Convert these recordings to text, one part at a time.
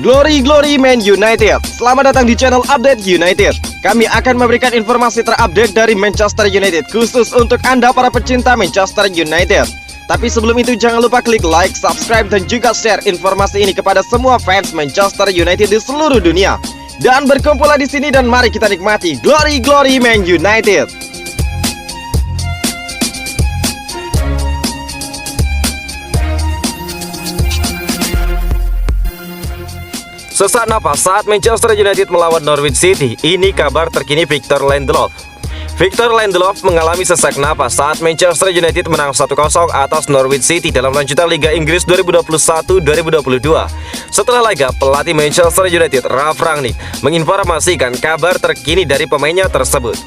Glory Man United. Selamat datang di channel Update United. Kami akan memberikan informasi terupdate dari Manchester United khusus untuk Anda para pecinta Manchester United. Tapi sebelum itu jangan lupa klik like, subscribe dan juga share informasi ini kepada semua fans Manchester United di seluruh dunia. Dan berkumpullah di sini dan mari kita nikmati Glory Man United. Sesak napas saat Manchester United melawan Norwich City. Ini kabar terkini Victor Lindelof. Victor Lindelof mengalami sesak napas saat Manchester United menang 1-0 atas Norwich City dalam lanjutan Liga Inggris 2021-2022. Setelah laga, pelatih Manchester United Ralf Rangnick menginformasikan kabar terkini dari pemainnya tersebut.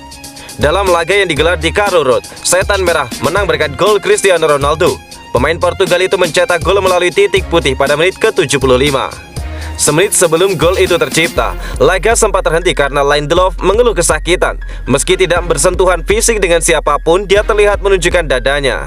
Dalam laga yang digelar di Carrow Road, Setan Merah menang berkat gol Cristiano Ronaldo. Pemain Portugal itu mencetak gol melalui titik putih pada menit ke-75. Semenit sebelum gol itu tercipta, laga sempat terhenti karena Lindelof mengeluh kesakitan. Meski tidak bersentuhan fisik dengan siapapun, dia terlihat menunjukkan dadanya.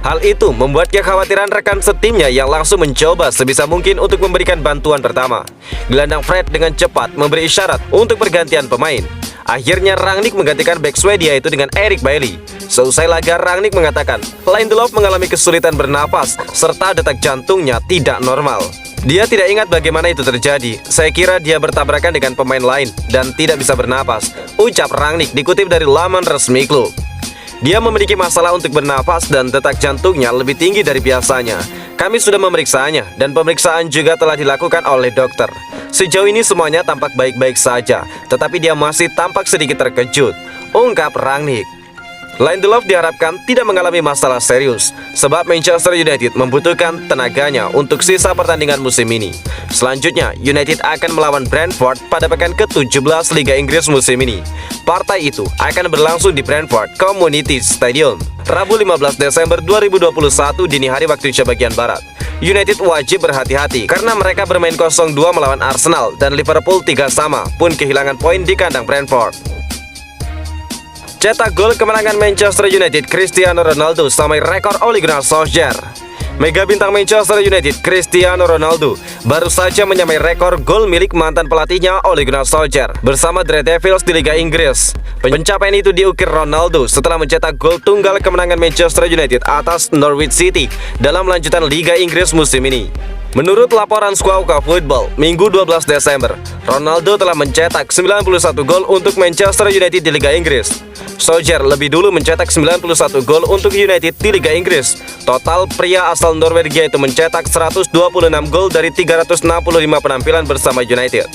Hal itu membuat kekhawatiran rekan setimnya yang langsung mencoba sebisa mungkin untuk memberikan bantuan pertama. Gelandang Fred dengan cepat memberi isyarat untuk pergantian pemain. Akhirnya Rangnick menggantikan bek Swedia itu dengan Eric Bailly. Seusai laga, Rangnick mengatakan Lindelof mengalami kesulitan bernapas serta detak jantungnya tidak normal. Dia tidak ingat bagaimana itu terjadi. Saya kira dia bertabrakan dengan pemain lain dan tidak bisa bernapas, ucap Rangnick dikutip dari laman resmi klub. Dia memiliki masalah untuk bernapas dan detak jantungnya lebih tinggi dari biasanya. Kami sudah memeriksanya dan pemeriksaan juga telah dilakukan oleh dokter. Sejauh ini semuanya tampak baik-baik saja, tetapi dia masih tampak sedikit terkejut, ungkap Rangnick. Lindelof diharapkan tidak mengalami masalah serius, sebab Manchester United membutuhkan tenaganya untuk sisa pertandingan musim ini. Selanjutnya, United akan melawan Brentford pada pekan ke-17 Liga Inggris musim ini. Partai itu akan berlangsung di Brentford Community Stadium, Rabu 15 Desember 2021 dini hari waktu Indonesia bagian Barat. United wajib berhati-hati karena mereka bermain 0-2 melawan Arsenal dan Liverpool 3-3 pun kehilangan poin di kandang Brentford. Cetak gol kemenangan Manchester United, Cristiano Ronaldo samai rekor Ole Gunnar Solskjaer. Mega bintang Manchester United, Cristiano Ronaldo, baru saja menyamai rekor gol milik mantan pelatihnya Ole Gunnar Solskjaer bersama The Red Devils di Liga Inggris. Pencapaian itu diukir Ronaldo setelah mencetak gol tunggal kemenangan Manchester United atas Norwich City dalam lanjutan Liga Inggris musim ini. Menurut laporan Squawka Football, Minggu 12 Desember, Ronaldo telah mencetak 91 gol untuk Manchester United di Liga Inggris. Solskjaer lebih dulu mencetak 91 gol untuk United di Liga Inggris. Total pria asal Norwegia itu mencetak 126 gol dari 365 penampilan bersama United.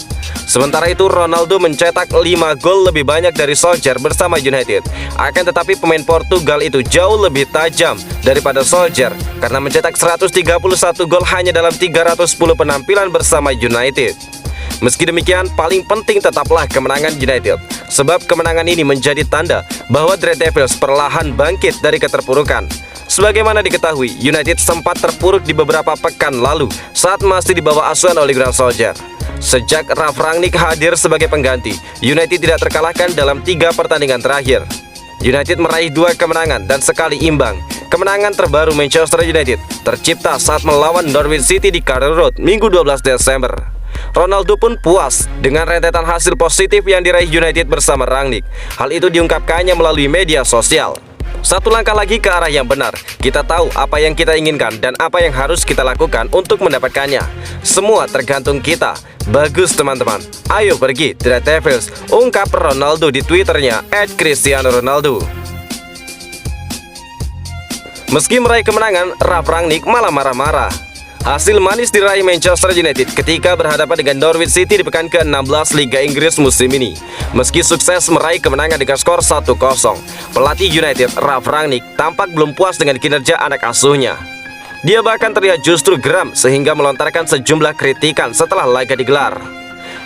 Sementara itu Ronaldo mencetak 5 gol lebih banyak dari Solskjaer bersama United. Akan tetapi pemain Portugal itu jauh lebih tajam daripada Solskjaer karena mencetak 131 gol hanya dalam 310 penampilan bersama United. Meski demikian, paling penting tetaplah kemenangan United, sebab kemenangan ini menjadi tanda bahwa The Red Devils perlahan bangkit dari keterpurukan. Sebagaimana diketahui, United sempat terpuruk di beberapa pekan lalu saat masih di bawah asuhan Ole Gunnar Solskjaer. Sejak Ralf Rangnick hadir sebagai pengganti, United tidak terkalahkan dalam 3 pertandingan terakhir. United meraih 2 kemenangan dan sekali imbang. Kemenangan terbaru Manchester United tercipta saat melawan Norwich City di Carrow Road Minggu 12 Desember. Ronaldo pun puas dengan rentetan hasil positif yang diraih United bersama Rangnick. Hal itu diungkapkannya melalui media sosial. Satu langkah lagi ke arah yang benar. Kita tahu apa yang kita inginkan dan apa yang harus kita lakukan untuk mendapatkannya. Semua tergantung kita. Bagus teman-teman. Ayo pergi The Red Devils, ungkap Ronaldo di Twitternya @CristianoRonaldo. Meski meraih kemenangan, Ralf Rangnick malah marah-marah. Hasil manis diraih Manchester United ketika berhadapan dengan Norwich City di pekan ke-16 Liga Inggris musim ini. Meski sukses meraih kemenangan dengan skor 1-0, pelatih United Ralf Rangnick tampak belum puas dengan kinerja anak asuhnya. Dia bahkan terlihat justru geram sehingga melontarkan sejumlah kritikan setelah laga digelar.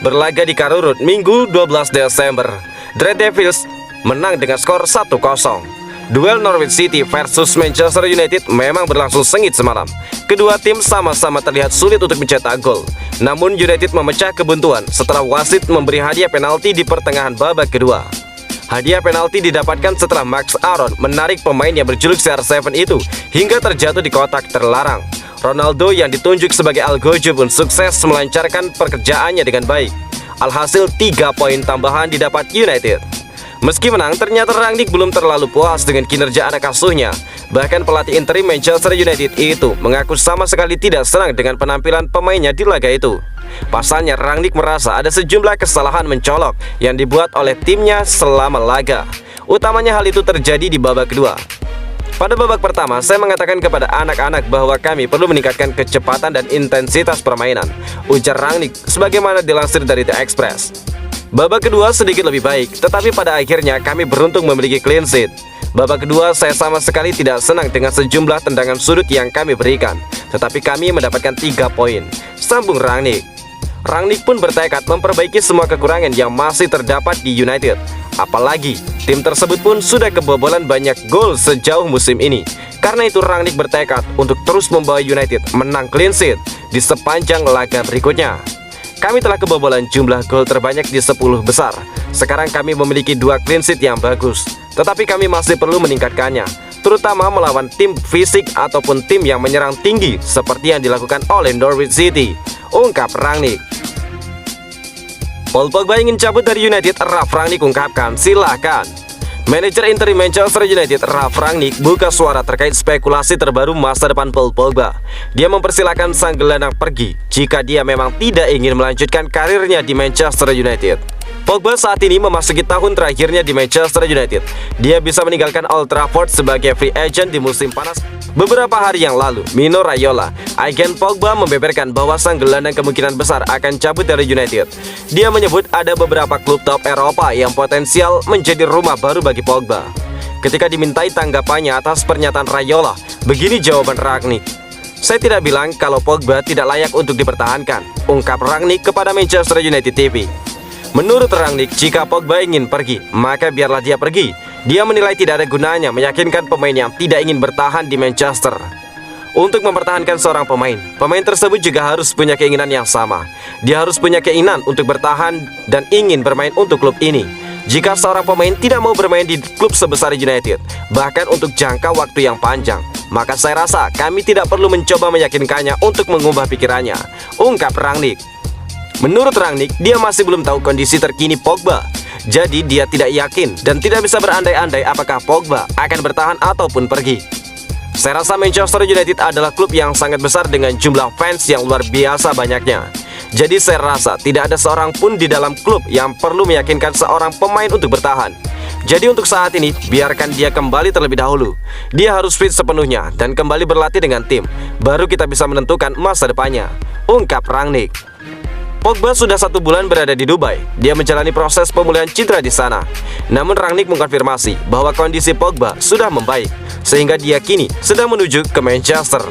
Berlaga di Carrow Road Minggu 12 Desember, The Red Devils menang dengan skor 1-0. Duel Norwich City versus Manchester United memang berlangsung sengit semalam. Kedua tim sama-sama terlihat sulit untuk mencetak gol. Namun United memecah kebuntuan setelah wasit memberi hadiah penalti di pertengahan babak kedua. Hadiah penalti didapatkan setelah Max Aaron menarik pemain yang berjuluk CR7 itu hingga terjatuh di kotak terlarang. Ronaldo yang ditunjuk sebagai algojo pun sukses melancarkan pekerjaannya dengan baik. Alhasil 3 poin tambahan didapat United. Meski menang, ternyata Rangnick belum terlalu puas dengan kinerja anak asuhnya. Bahkan pelatih interim Manchester United itu mengaku sama sekali tidak senang dengan penampilan pemainnya di laga itu. Pasalnya Rangnick merasa ada sejumlah kesalahan mencolok yang dibuat oleh timnya selama laga. Utamanya hal itu terjadi di babak kedua. Pada babak pertama, saya mengatakan kepada anak-anak bahwa kami perlu meningkatkan kecepatan dan intensitas permainan, ujar Rangnick sebagaimana dilansir dari The Express. Babak kedua sedikit lebih baik, tetapi pada akhirnya kami beruntung memiliki clean sheet. Babak kedua saya sama sekali tidak senang dengan sejumlah tendangan sudut yang kami berikan, tetapi kami mendapatkan 3 poin, sambung Rangnick. Rangnick pun bertekad memperbaiki semua kekurangan yang masih terdapat di United. Apalagi, tim tersebut pun sudah kebobolan banyak gol sejauh musim ini. Karena itu Rangnick bertekad untuk terus membawa United menang clean sheet di sepanjang laga berikutnya. Kami telah kebobolan jumlah gol terbanyak di 10 besar. Sekarang kami memiliki 2 clean sheet yang bagus, tetapi kami masih perlu meningkatkannya, terutama melawan tim fisik ataupun tim yang menyerang tinggi seperti yang dilakukan oleh Norwich City, ungkap Rangnick. Paul Pogba ingin cabut dari United, Ralf Rangnick ungkapkan, silakan. Manajer interim Manchester United Ralf Rangnick buka suara terkait spekulasi terbaru masa depan Paul Pogba. Dia mempersilahkan sang gelandang pergi jika dia memang tidak ingin melanjutkan karirnya di Manchester United. Pogba saat ini memasuki tahun terakhirnya di Manchester United. Dia bisa meninggalkan Old Trafford sebagai free agent di musim panas. Beberapa hari yang lalu, Mino Raiola, agen Pogba, membeberkan bahwa sang gelandang kemungkinan besar akan cabut dari United. Dia menyebut ada beberapa klub top Eropa yang potensial menjadi rumah baru bagi Pogba. Ketika dimintai tanggapannya atas pernyataan Raiola, begini jawaban Rangnick. Saya tidak bilang kalau Pogba tidak layak untuk dipertahankan, ungkap Rangnick kepada Manchester United TV. Menurut Rangnick, jika Pogba ingin pergi, maka biarlah dia pergi. Dia menilai tidak ada gunanya meyakinkan pemain yang tidak ingin bertahan di Manchester. Untuk mempertahankan seorang pemain tersebut juga harus punya keinginan yang sama. Dia harus punya keinginan untuk bertahan dan ingin bermain untuk klub ini. Jika seorang pemain tidak mau bermain di klub sebesar United, bahkan untuk jangka waktu yang panjang, maka saya rasa kami tidak perlu mencoba meyakinkannya untuk mengubah pikirannya, ungkap Rangnick. Menurut Rangnick, dia masih belum tahu kondisi terkini Pogba. Jadi dia tidak yakin dan tidak bisa berandai-andai apakah Pogba akan bertahan ataupun pergi. Saya rasa Manchester United adalah klub yang sangat besar dengan jumlah fans yang luar biasa banyaknya. Jadi saya rasa tidak ada seorang pun di dalam klub yang perlu meyakinkan seorang pemain untuk bertahan. Jadi untuk saat ini, biarkan dia kembali terlebih dahulu. Dia harus fit sepenuhnya dan kembali berlatih dengan tim. Baru kita bisa menentukan masa depannya, ungkap Rangnick. Pogba sudah 1 bulan berada di Dubai. Dia menjalani proses pemulihan cedera di sana. Namun Rangnick mengkonfirmasi bahwa kondisi Pogba sudah membaik, sehingga dia kini sedang menuju ke Manchester.